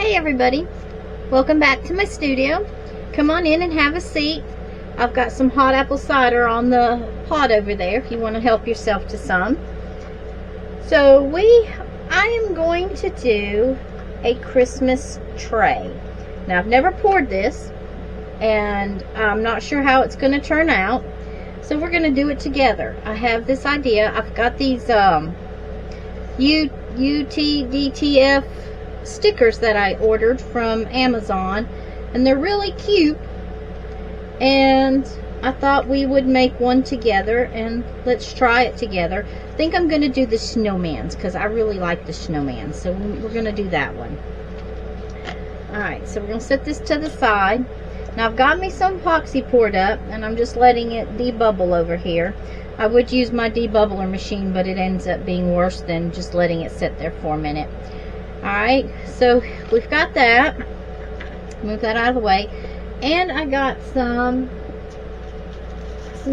Hey everybody, welcome back to my studio. Come on in and have a seat. I've got some hot apple cider on the pot over there if you want to help yourself to some. So I am going to do a Christmas tray. Now I've never poured this and I'm not sure how it's going to turn out. So we're going to do it together. I have this idea. I've got these UTDTF stickers that I ordered from Amazon, and they're really cute, and I thought we would make one together and let's try it together. I think I'm going to do the snowmans because I really like the snowmans, so we're going to do that one. Alright, so we're going to set this to the side. Now I've got me some epoxy poured up and I'm just letting it debubble over here. I would use my debubbler machine, but it ends up being worse than just letting it sit there for a minute. Alright, so we've got that. Move that out of the way. And I got some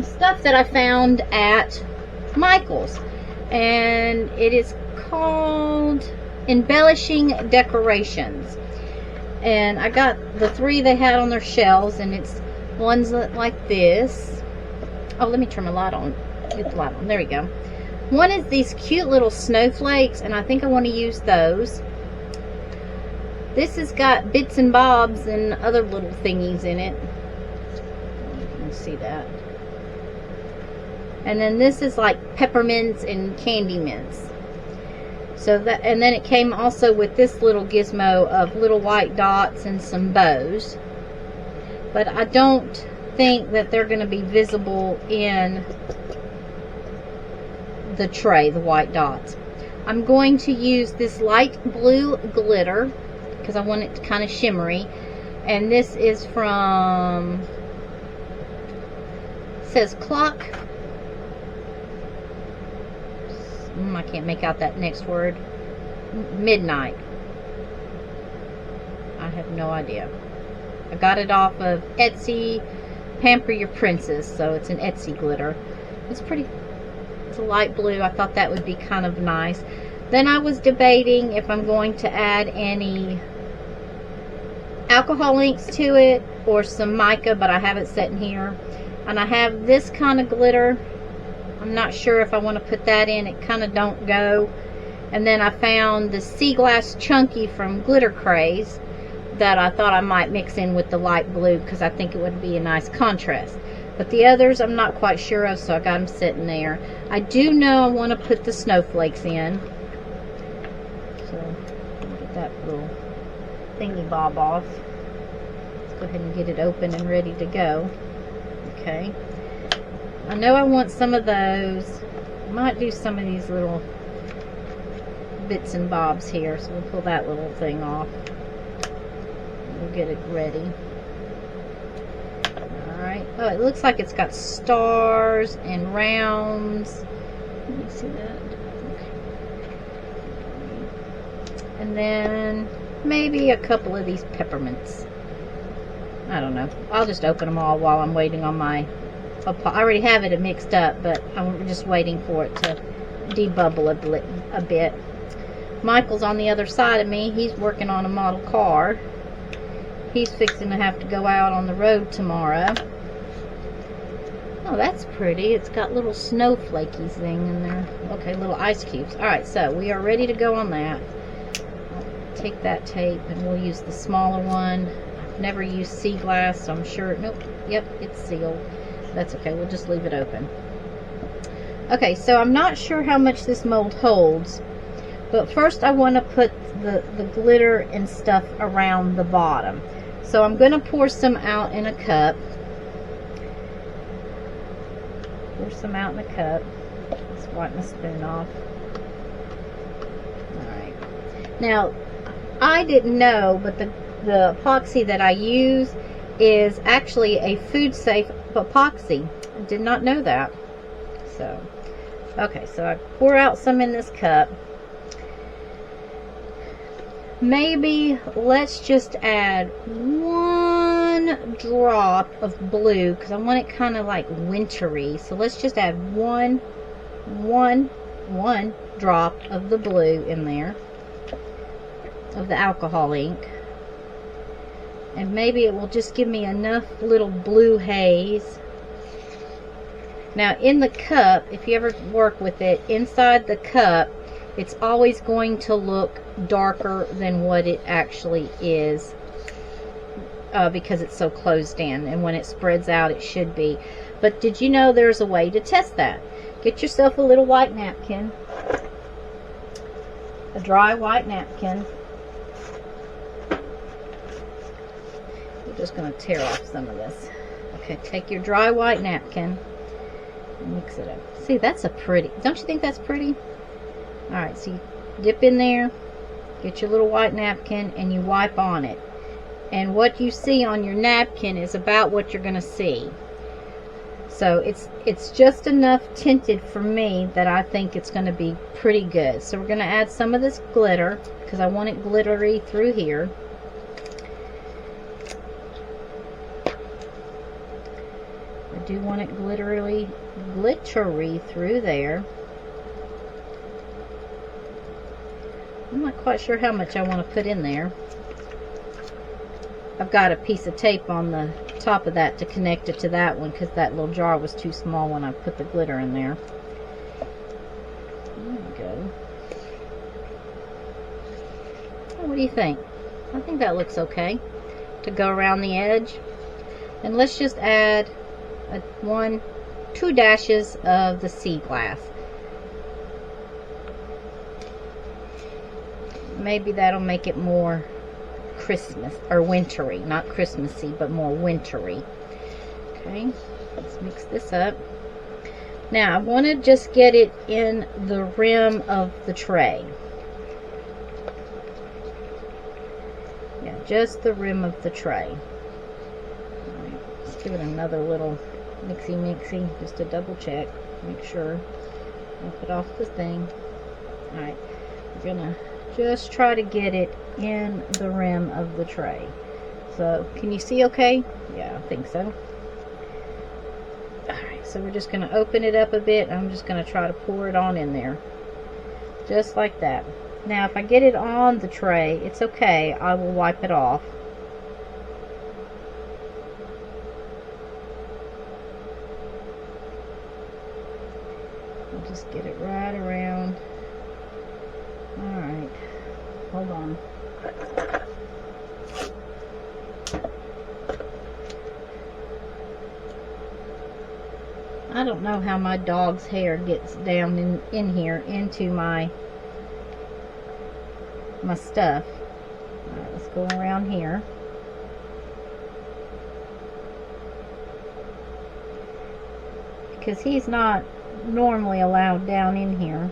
stuff that I found at Michael's. And it is called Embellishing Decorations. And I got the three they had on their shelves, and it's ones like this. Oh, let me turn my light on. Get the light on. There we go. One is these cute little snowflakes, and I think I want to use those. This has got bits and bobs and other little thingies in it. You can see that. And then this is like peppermints and candy mints. So that, and then it came also with this little gizmo of little white dots and some bows. But I don't think that they're going to be visible in the tray, the white dots. I'm going to use this light blue glitter because I want it kind of shimmery, and this is from, it says clock, I can't make out that next word, midnight. I have no idea. I got it off of Etsy, Pamper Your Princess, so it's an Etsy glitter. It's pretty, it's a light blue. I thought that would be kind of nice. Then I was debating if I'm going to add any alcohol inks to it or some mica, but I have it sitting here. And I have this kind of glitter. I'm not sure if I want to put that in. It kind of don't go. And then I found the sea glass chunky from Craze that I thought I might mix in with the light blue because I think it would be a nice contrast. But the others I'm not quite sure of, so I got them sitting there. I do know I want to put the snowflakes in. So get that little thingy bob off. Let's go ahead and get it open and ready to go. Okay. I know I want some of those. I might do some of these little bits and bobs here, so we'll pull that little thing off. We'll get it ready. Alright. Oh, it looks like it's got stars and rounds. Let me see that. Okay. And then maybe a couple of these peppermints. I don't know. I'll just open them all while I'm waiting on my... I already have it mixed up, but I'm just waiting for it to debubble a bit. Michael's on the other side of me. He's working on a model car. He's fixing to have to go out on the road tomorrow. Oh, that's pretty. It's got little snowflakey thing in there. Okay, little ice cubes. Alright, so we are ready to go on that. I'll take that tape and we'll use the smaller one. I've never used sea glass, so I'm sure... Nope. Yep, it's sealed. That's okay, we'll just leave it open. Okay, so I'm not sure how much this mold holds, but first I want to put the glitter and stuff around the bottom. So I'm going to pour some out in a cup. Pour some out in a cup. Let's wipe my spoon off. Alright. Now, I didn't know, but the epoxy that I use is actually a food safe epoxy. I did not know that. So, okay, so I pour out some in this cup. Maybe let's just add one drop of blue because I want it kind of like wintry. So let's just add one drop of the blue in there, of the alcohol ink. and maybe it will just give me enough little blue haze. Now in the cup, if you ever work with it, inside the cup, it's always going to look darker than what it actually is, because it's so closed in, and when it spreads out it should be. But did you know there's a way to test that? Get yourself a little white napkin, a dry white napkin. We're just going to tear off some of this. Okay, take your dry white napkin and mix it up. See, that's a pretty, don't you think that's pretty? Alright, so you dip in there, get your little white napkin, and you wipe on it. And what you see on your napkin is about what you're going to see. So it's just enough tinted for me that I think it's going to be pretty good. So we're going to add some of this glitter, because I want it glittery through here. I do want it glittery through there. I'm not quite sure how much I want to put in there. I've got a piece of tape on the top of that to connect it to that one, because that little jar was too small when I put the glitter in there. There we go. Oh, what do you think? I think that looks okay to go around the edge. And let's just add two dashes of the sea glass. Maybe that'll make it more Christmas or wintry, not Christmassy, but more wintry. Okay, let's mix this up. Now I want to just get it in the rim of the tray. Yeah, just the rim of the tray. All right, let's give it another little mixy just to double check, make sure. I'll put off the thing. All right, we're gonna just try to get it in the rim of the tray. So can you see okay? Yeah, I think so. Alright, so we're just going to open it up a bit. I'm just going to try to pour it on in there, just like that. Now if I get it on the tray, it's okay, I will wipe it off. I'll just get it right around. Alright, hold on. I don't know how my dog's hair gets down in here into my stuff. Alright, let's go around here. Because he's not normally allowed down in here.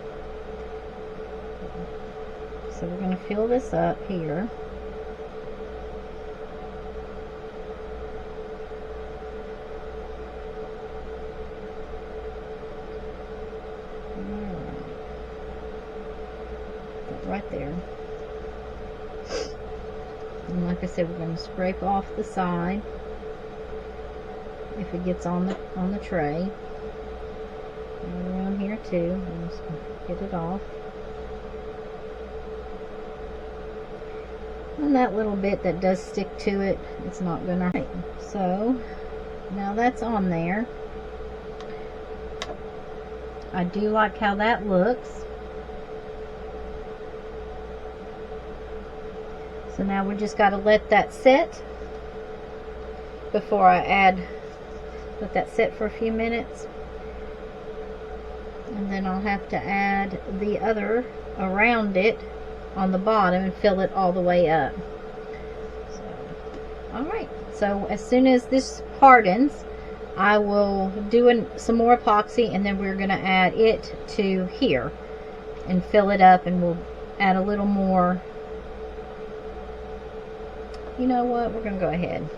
So we're going to fill this up here. Right there. And like I said, we're going to scrape off the side if it gets on the tray. And around here too. I'm just going to get it off. And that little bit that does stick to it, it's not going to hurt. So now that's on there. I do like how that looks. So now we just got to let that sit before I let that sit for a few minutes. And then I'll have to add the other around it on the bottom and fill it all the way up. So, alright, so as soon as this hardens, I will do some more epoxy, and then we're going to add it to here and fill it up, and we'll add a little more. You know what, we're going to go ahead.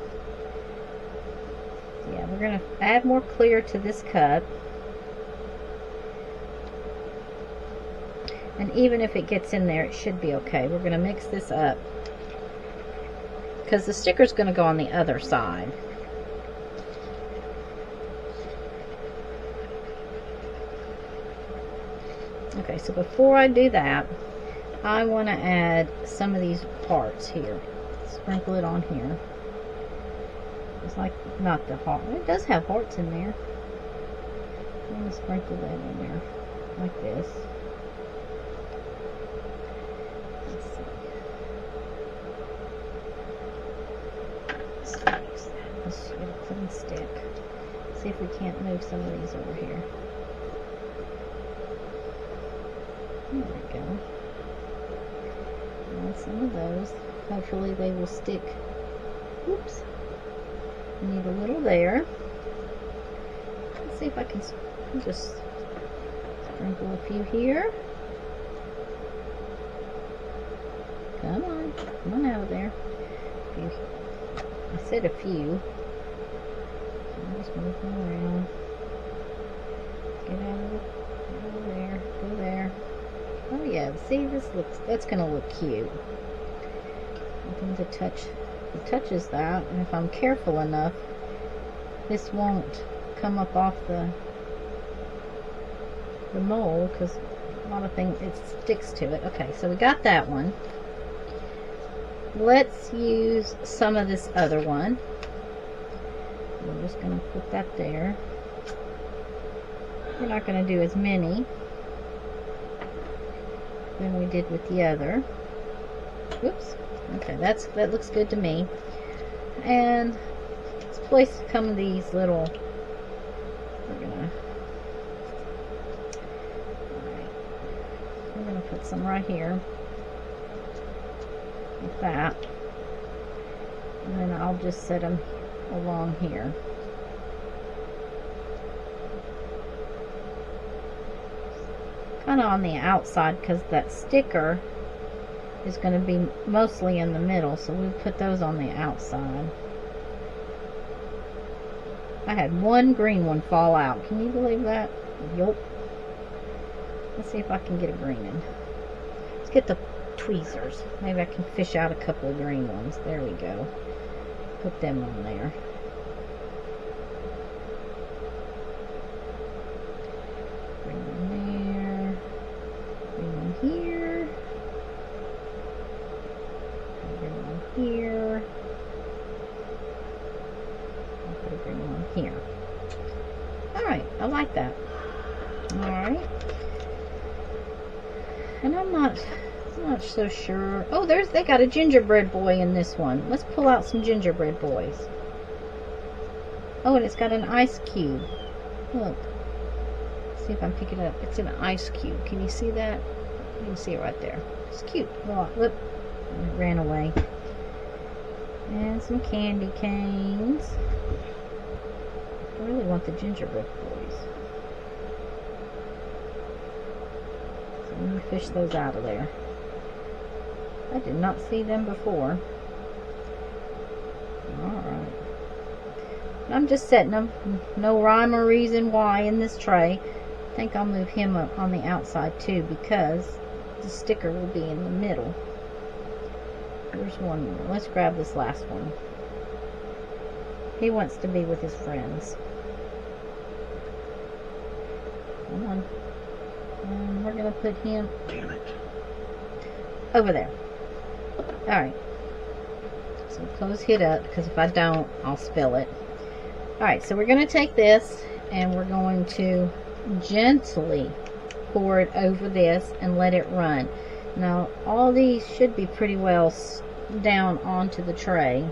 Yeah, we're going to add more clear to this cup. And even if it gets in there, it should be okay. We're going to mix this up, because the sticker's going to go on the other side. Okay, so before I do that, I want to add some of these parts here. Sprinkle it on here. It's like, not the heart. It does have hearts in there. I'm going to sprinkle that in there, like this. Let's see. Let's get a clean stick. See if we can't move some of these over here. There we go. And some of those. Hopefully they will stick. Oops. Need a little there. Let's see if I can just sprinkle a few here. Come on out of there. I said a few. So just move them around. Get out of it. Go there. Go there. Oh yeah, see, that's gonna look cute. Something to touch. It touches that, and if I'm careful enough, this won't come up off the mold, because a lot of things, it sticks to it. Okay, so we got that one. Let's use some of this other one. We're just going to put that there. We're not going to do as many than we did with the other. Whoops. Okay, that looks good to me. And let's place some of these little. We're gonna put some right here, like that, and then I'll just set them along here. Kind of on the outside, because that sticker is going to be mostly in the middle, so we'll put those on the outside. I had one green one fall out. Can you believe that? Yup. Let's see if I can get a green one. Let's get the tweezers. Maybe I can fish out a couple of green ones. There we go. Put them on there. Green one there. Green one here. Here. I'll put a green one here. Alright, I like that. Alright. And I'm not so sure. Oh, they got a gingerbread boy in this one. Let's pull out some gingerbread boys. Oh, and it's got an ice cube. Look. Let's see if I can pick it up. It's an ice cube. Can you see that? You can see it right there. It's cute. Oh, look. It ran away. And some candy canes. I really want the gingerbread boys. So let me fish those out of there. I did not see them before. Alright. I'm just setting them. No rhyme or reason why in this tray. I think I'll move him up on the outside too, because the sticker will be in the middle. There's one more. Let's grab this last one. He wants to be with his friends. Come on. And we're going to put him over there. Alright. So close it up, because if I don't, I'll spill it. Alright, so we're going to take this and we're going to gently pour it over this and let it run. Now, all these should be pretty well down onto the tray,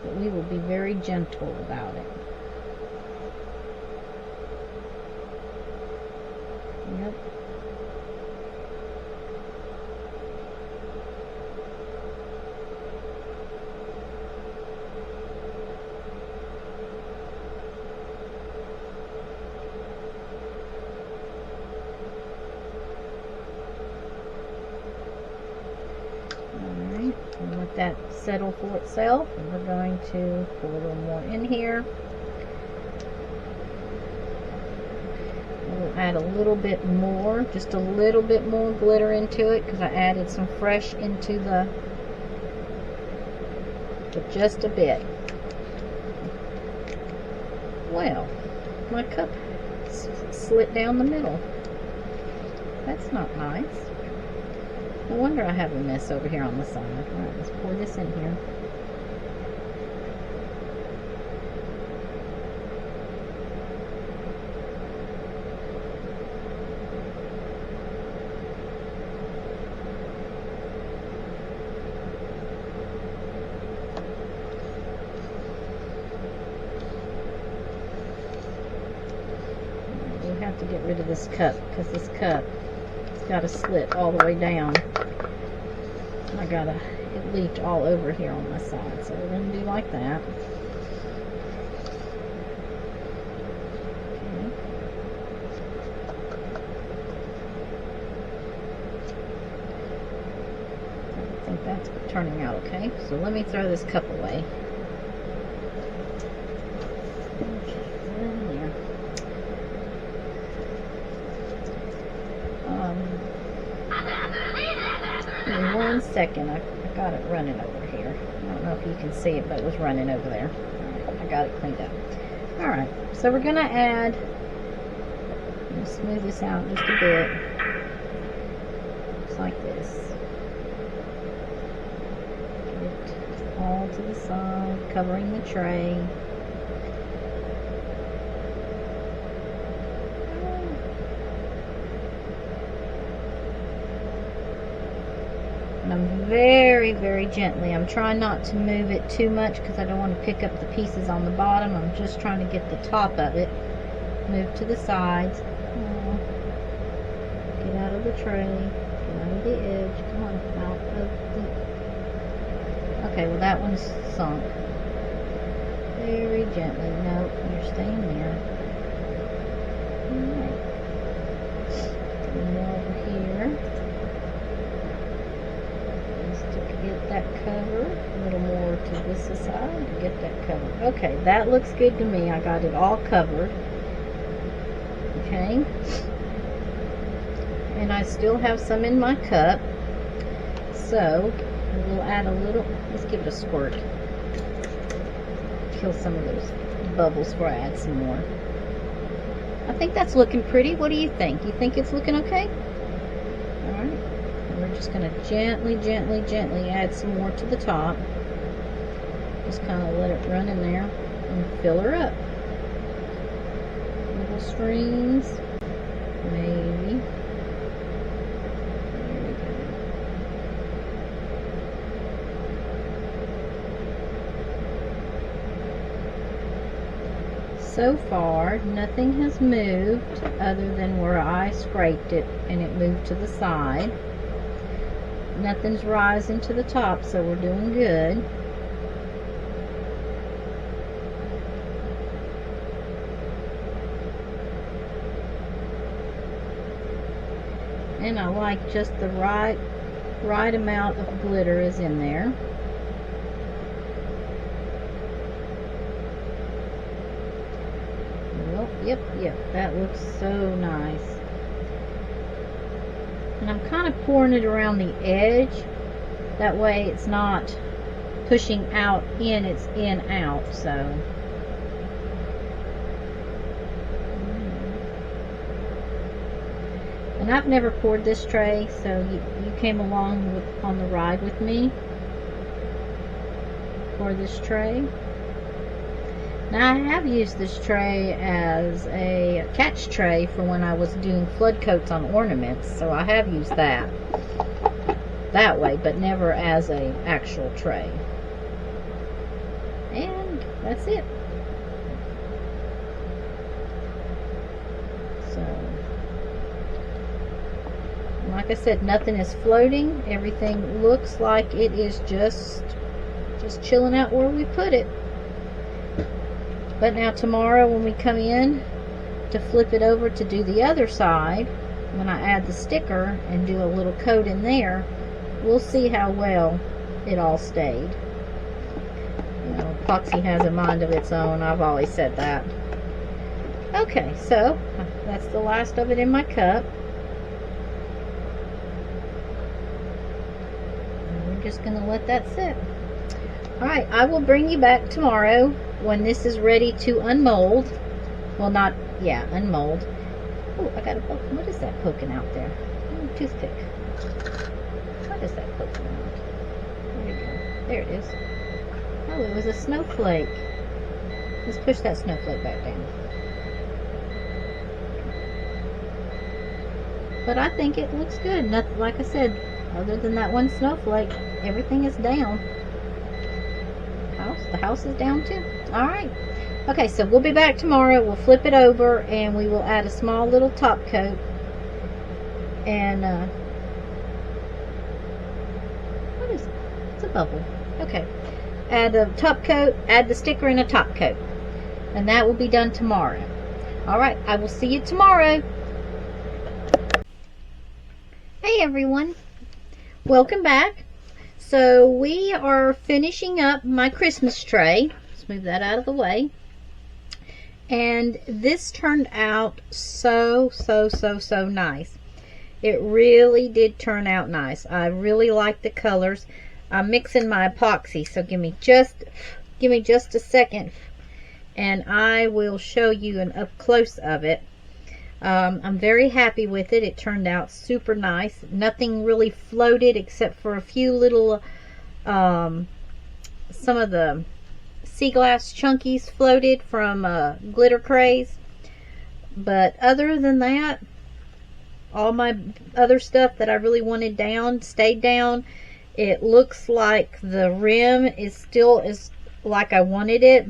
but we will be very gentle about it. Yep. Let that settle for itself, and we're going to pour a little more in here. We'll add a little bit more, just a little bit more glitter into it, because I added some fresh into the, but just a bit. Well, my cup slit down the middle. That's not nice. No wonder I have a mess over here on the side. Alright, let's pour this in here. rid of this cup, because this cup has got a slit all the way down. It leaked all over here on my side, so we're going to do like that. Okay. I think that's turning out okay. So let me throw this cup away. Okay, put it in there. Give me 1 second. I got it running over here. I don't know if you can see it, but it was running over there. Alright, I got it cleaned up. Alright, so we're going to add, smooth this out just a bit. Just like this. Get it all to the side, covering the tray. And I'm very, very gently. I'm trying not to move it too much because I don't want to pick up the pieces on the bottom. I'm just trying to get the top of it. Move to the sides. Get out of the tray. Get out of the edge. Come on, out of the... Okay, well that one's sunk. Very gently. Nope, you're staying there. Alright. Get more over here. Get that cover, a little more to this side to get that covered. Okay, that looks good to me. I got it all covered. Okay, and I still have some in my cup, so we'll add a little. Let's give it a squirt. Kill some of those bubbles before I add some more. I think that's looking pretty. What do you think? You think it's looking okay? We're just going to gently, gently, gently add some more to the top. Just kind of let it run in there and fill her up. Little streams, maybe. There we go. So far, nothing has moved other than where I scraped it and it moved to the side. Nothing's rising to the top, so we're doing good. And I like just the right amount of glitter is in there. Well, yep, that looks so nice. And I'm kind of pouring it around the edge. That way it's not pushing out in, it's in out. So and I've never poured this tray, so you came along on the ride with me for this tray. Now I have used this tray as a catch tray for when I was doing flood coats on ornaments, so I have used that way, but never as a actual tray. And that's it. So, like I said, nothing is floating. Everything looks like it is just chilling out where we put it. But now tomorrow when we come in to flip it over to do the other side, when I add the sticker and do a little coat in there, we'll see how well it all stayed. You know, epoxy has a mind of its own. I've always said that. Okay, so that's the last of it in my cup. And we're just going to let that sit. Alright, I will bring you back tomorrow when this is ready to unmold. Well, not, yeah, unmold. Oh, I got a poke. What is that poking out there? Oh, toothpick. What is that poking out? There we go. There it is. Oh, it was a snowflake. Let's push that snowflake back down. But I think it looks good. Nothing, like I said, other than that one snowflake, everything is down. The house is down too. Alright, Okay, so we'll be back tomorrow. We'll flip it over and we will add a small little top coat. And, what is it? It's a bubble. Okay. Add a top coat, add the sticker and a top coat. And that will be done tomorrow. Alright, I will see you tomorrow. Hey everyone. Welcome back. So we are finishing up my Christmas tray. Let's move that out of the way. And this turned out so nice. It really did turn out nice. I really like the colors. I'm mixing my epoxy, so give me just a second and I will show you an up close of it. I'm very happy with it. It turned out super nice. Nothing really floated except for a few little some of the sea glass chunkies floated from glitter Craze, but other than that, all my other stuff that I really wanted down stayed down. It looks like the rim is still like I wanted it,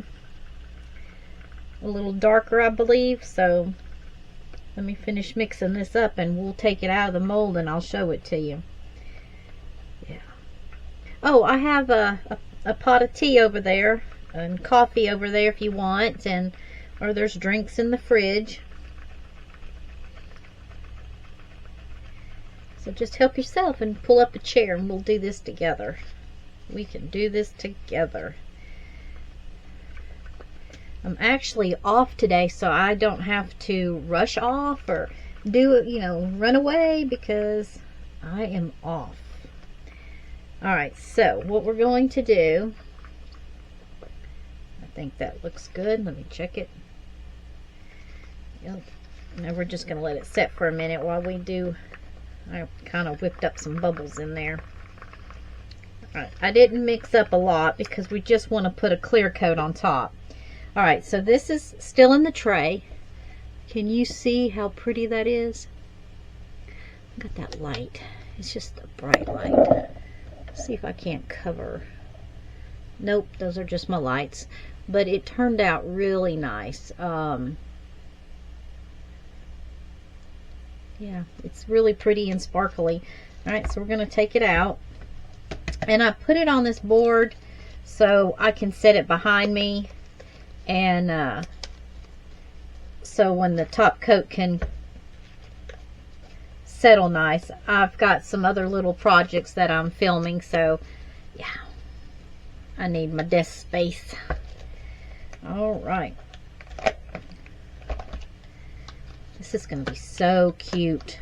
a little darker I believe. So let me finish mixing this up and we'll take it out of the mold and I'll show it to you. Yeah. Oh, I have a pot of tea over there and coffee over there if you want, and or there's drinks in the fridge. So just help yourself and pull up a chair and we'll do this together. We can do this together. I'm actually off today, so I don't have to rush off or do, run away because I am off. Alright, so what we're going to do, I think that looks good. Let me check it. Yep. Now we're just going to let it set for a minute while we do. I kind of whipped up some bubbles in there. Alright, I didn't mix up a lot because we just want to put a clear coat on top. Alright, so this is still in the tray. Can you see how pretty that is? Look at that light. It's just a bright light. Let's see if I can't cover. Nope, those are just my lights. But it turned out really nice. Yeah, it's really pretty and sparkly. Alright, so we're going to take it out. And I put it on this board so I can set it behind me. And so when the top coat can settle nice. I've got some other little projects that I'm filming, so yeah, I need my desk space. Alright. This is going to be so cute.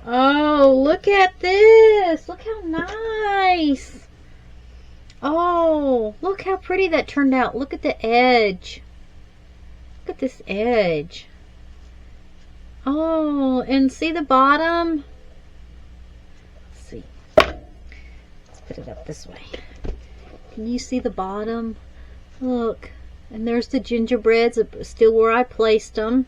Oh, look at this. Look how nice. Oh, look how pretty that turned out. Look at the edge. Look at this edge. Oh, and see the bottom? Let's see. Let's put it up this way. Can you see the bottom? Look. And there's the gingerbreads, still where I placed them.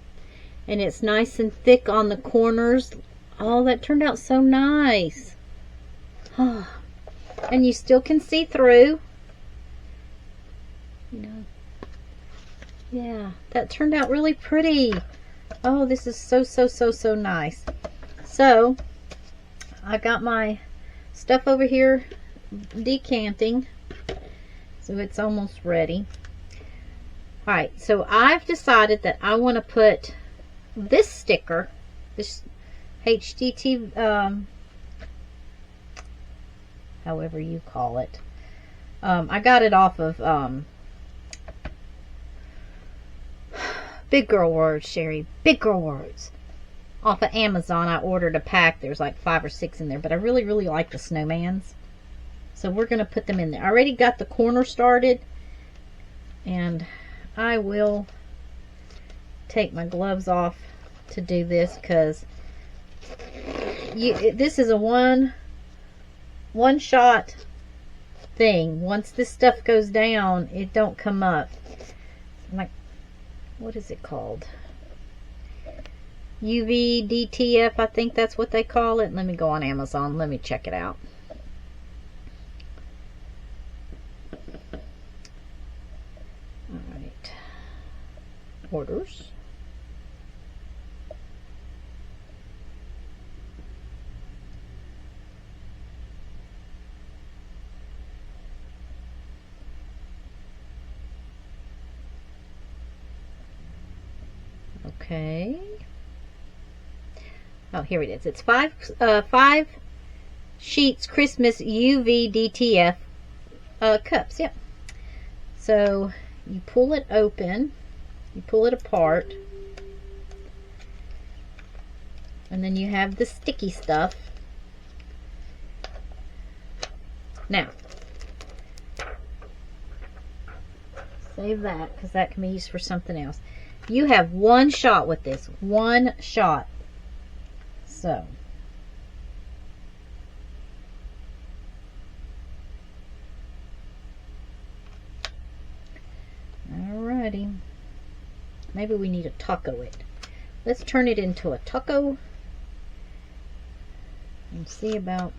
And it's nice and thick on the corners. Oh, that turned out so nice. Oh. And you still can see through. You know. Yeah, that turned out really pretty. Oh, this is so nice. So, I got my stuff over here decanting. So it's almost ready. Alright, so I've decided that I want to put this sticker, this HDT, however you call it. I got it off of Big Girl Words, Sherry. Big Girl Words. Off of Amazon. I ordered a pack. There's like 5 or 6 in there. But I really like the snowmans. So we're going to put them in there. I already got the corner started. And I will take my gloves off to do this. Because this is a one shot thing. Once this stuff goes down, it don't come up. Like, what is it called? UVDTF, I think that's what they call it. Let me go on Amazon. Let me check it out. orders. Okay. Oh, here it is. It's five sheets Christmas UV DTF cups. Yep. So you pull it open, you pull it apart, and then you have the sticky stuff. Now, save that because that can be used for something else. You have one shot with this, one shot. So, alrighty. Maybe we need to taco it. Let's turn it into a taco and see about,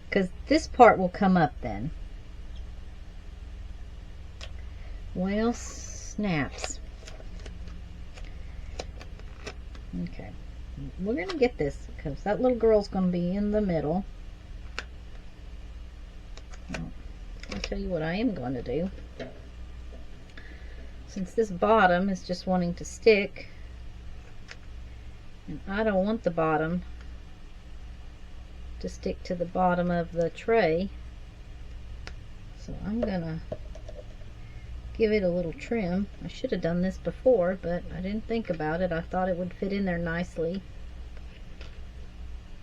because this part will come up then. Well, snaps. Okay, we're gonna get this because that little girl's gonna be in the middle. Well, I'll tell you what I am going to do. Since this bottom is just wanting to stick, and I don't want the bottom to stick to the bottom of the tray, so I'm gonna give it a little trim. I should have done this before, but I didn't think about it. I thought it would fit in there nicely.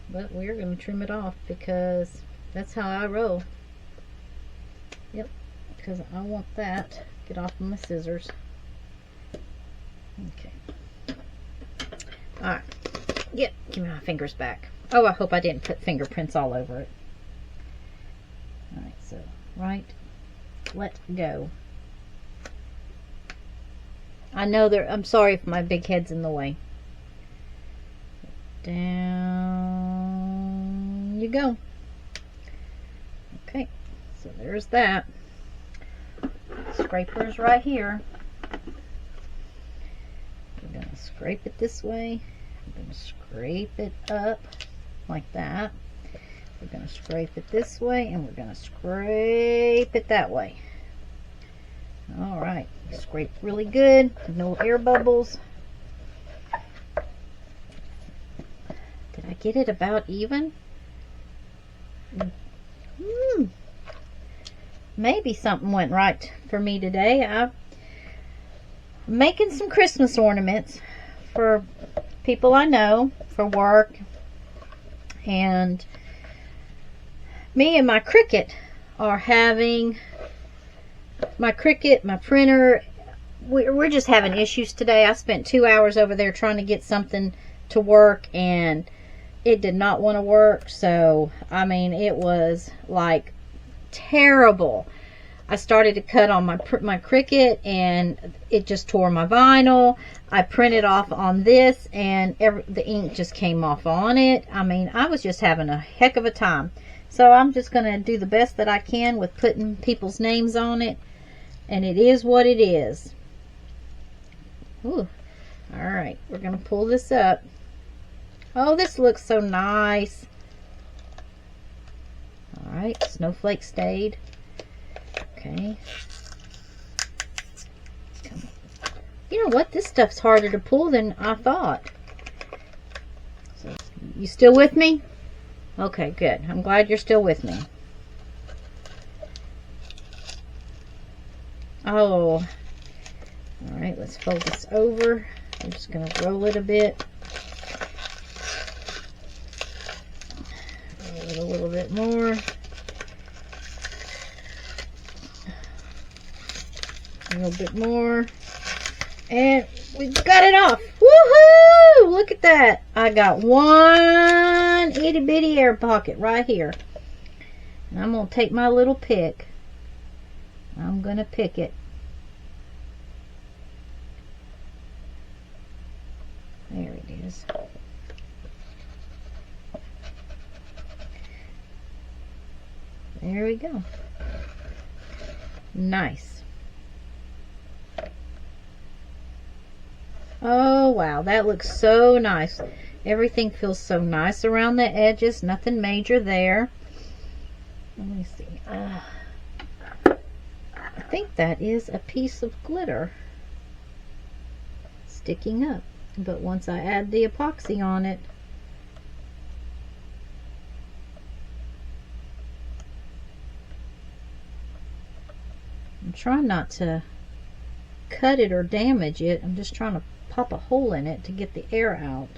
But we're going to trim it off because that's how I roll. Yep, because I want that. Get off of my scissors. Okay. Alright. Yep, give me my fingers back. Oh, I hope I didn't put fingerprints all over it. Alright, so right, let go. I know I'm sorry if my big head's in the way. Down you go. Okay, so there's that. Scraper's right here. We're going to scrape it this way. I'm going to scrape it up like that. We're going to scrape it this way, and we're going to scrape it that way. All right, scrape really good, no air bubbles. Did I get it about even? Maybe something went right for me today. I'm making some Christmas ornaments for people I know for work, and me and my Cricut are having my printer, we're just having issues today. I spent 2 hours over there trying to get something to work, and it did not want to work. So, I mean, it was like terrible. I started to cut on my Cricut, and it just tore my vinyl. I printed off on this, and the ink just came off on it. I mean, I was just having a heck of a time. So I'm just going to do the best that I can with putting people's names on it. And it is what it is. Ooh. Alright, we're going to pull this up. Oh, this looks so nice. Alright, snowflake stayed. Okay. Come on. You know what? This stuff's harder to pull than I thought. So, you still with me? Okay, good. I'm glad you're still with me. Oh, all right, let's fold this over. I'm just going to roll it a bit. Roll it a little bit more. A little bit more. And we got it off. Woohoo! Look at that. I got one itty bitty air pocket right here. And I'm going to take my little pick. I'm going to pick it. There it is. There we go. Nice. wow, that looks so nice. Everything feels so nice around the edges. Nothing major there. Let me see. I think that is a piece of glitter sticking up. But once I add the epoxy on it, I'm trying not to cut it or damage it. I'm just trying to pop a hole in it to get the air out.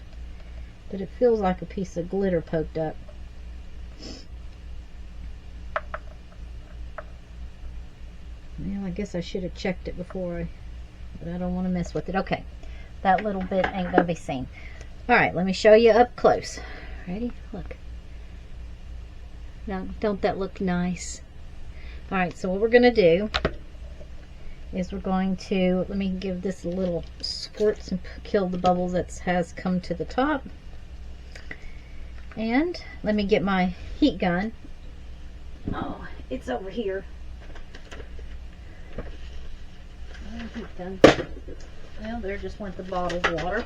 But it feels like a piece of glitter poked up. Well, I guess I should have checked it before but I don't want to mess with it. Okay, that little bit ain't gonna be seen. Alright, let me show you up close. Ready? Look. Now, don't that look nice? Alright, so what we're gonna do is we're going to, let me give this a little squirts and kill the bubbles that has come to the top. And let me get my heat gun. Oh, it's over here. Heat gun. Well, there just went the bottled water.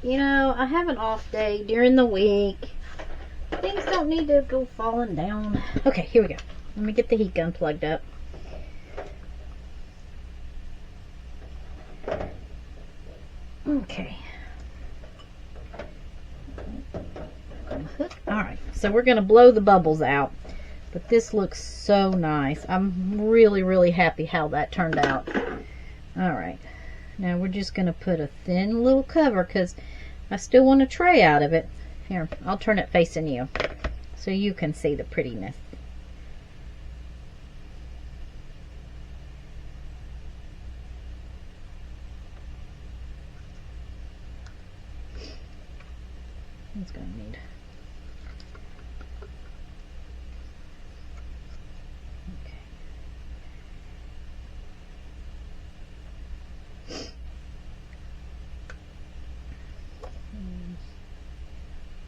You know, I have an off day during the week. Things don't need to go falling down. Okay, here we go. Let me get the heat gun plugged up. Okay. Alright, so we're going to blow the bubbles out. But this looks so nice. I'm really, really happy how that turned out. Alright. Now we're just going to put a thin little cover because I still want a tray out of it. Here, I'll turn it facing you so you can see the prettiness. It's going to need. Okay.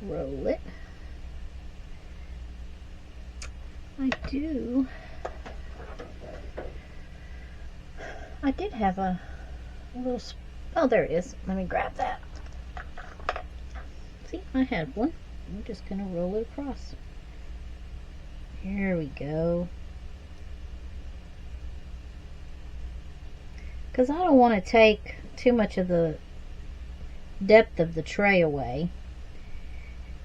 Roll it. I did have a little, oh, there it is. Let me grab that. See, I had one. I'm just going to roll it across. Here we go. Because I don't want to take too much of the depth of the tray away.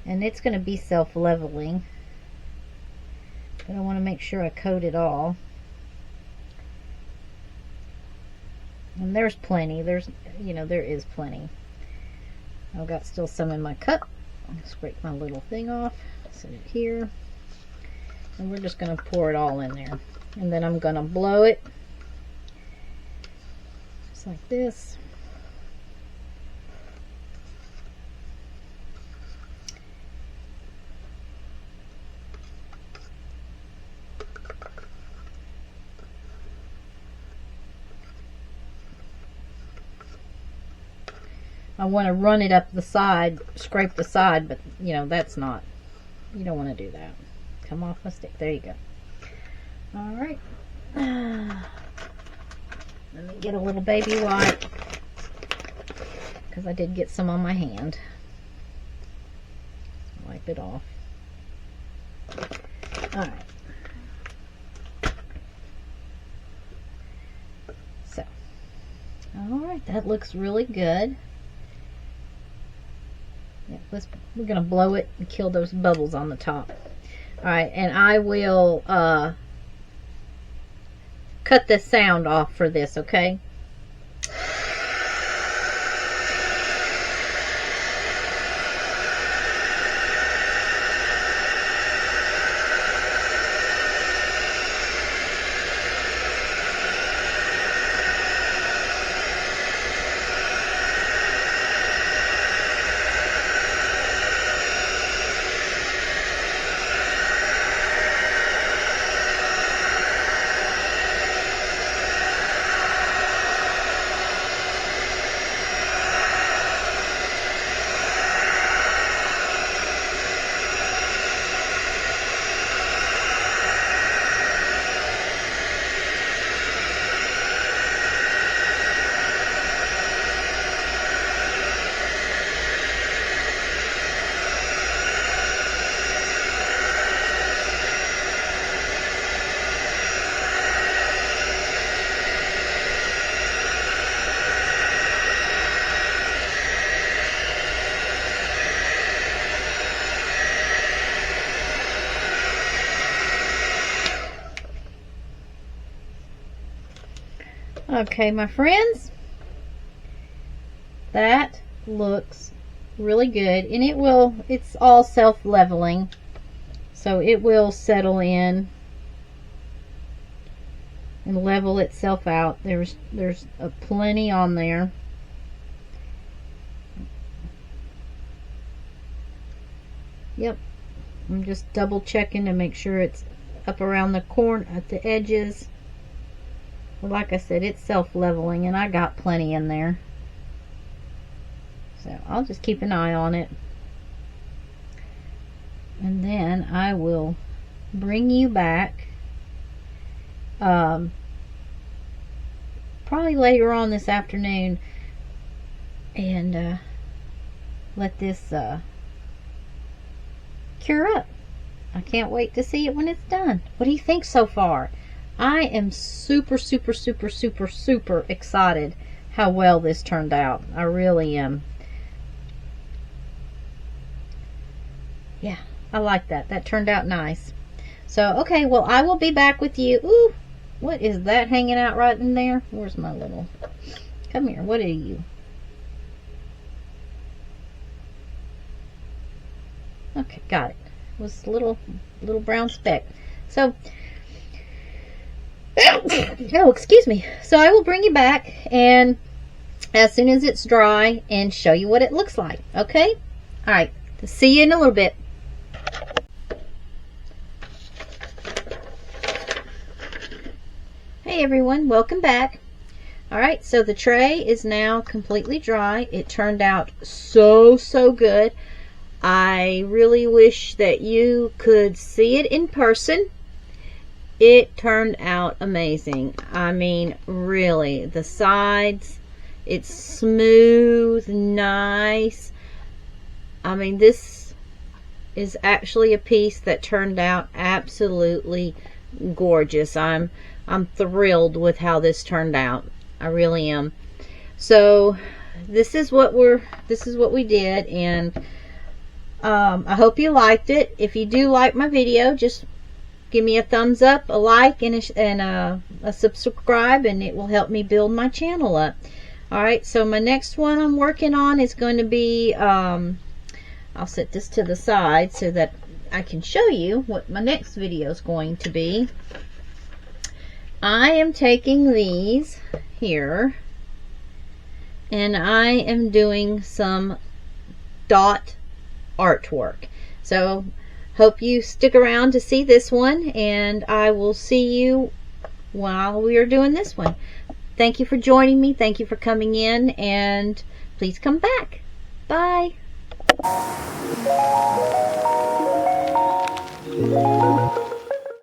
And it's going to be self-leveling. But I want to make sure I coat it all. And there's plenty. There is plenty. I've got still some in my cup. I'll scrape my little thing off. Set it here. And we're just going to pour it all in there. And then I'm going to blow it. Just like this. I want to run it up the side, scrape the side, but you know, that's not, you don't want to do that. Come off my stick. There you go. Alright. Let me get a little baby wipe, because I did get some on my hand. Wipe it off. Alright. So. Alright, that looks really good. Yeah, we're going to blow it and kill those bubbles on the top. Alright, and I will cut the sound off for this, okay? Okay, my friends, that looks really good, and it's all self-leveling, so it will settle in and level itself out. There's plenty on there. Yep, I'm just double checking to make sure it's up around the corner at the edges. Well, like I said, it's self-leveling, and I got plenty in there, so I'll just keep an eye on it, and then I will bring you back probably later on this afternoon and let this cure up. I can't wait to see it when it's done. What do you think so far? I am super excited how well this turned out. I really am. Yeah, I like that. That turned out nice. So, okay, well, I will be back with you. Ooh, what is that hanging out right in there? Where's my little... Come here. What are you? Okay, got it. It was a little brown speck. So... oh, excuse me. So I will bring you back and as soon as it's dry and show you what it looks like. Okay? Alright. See you in a little bit. Hey everyone, welcome back. Alright, so the tray is now completely dry. It turned out so good. I really wish that you could see it in person. It turned out amazing. I mean, really, the sides, it's smooth, nice. I mean, this is actually a piece that turned out absolutely gorgeous. I'm thrilled with how this turned out. I really am. So this is what we did, and I hope you liked it. If you do like my video, just give me a thumbs up, a like, and a subscribe, and it will help me build my channel up. Alright, so my next one I'm working on is going to be, I'll set this to the side so that I can show you what my next video is going to be. I am taking these here, and I am doing some dot artwork. So hope you stick around to see this one, and I will see you while we are doing this one. Thank you for joining me. Thank you for coming in, and please come back. Bye.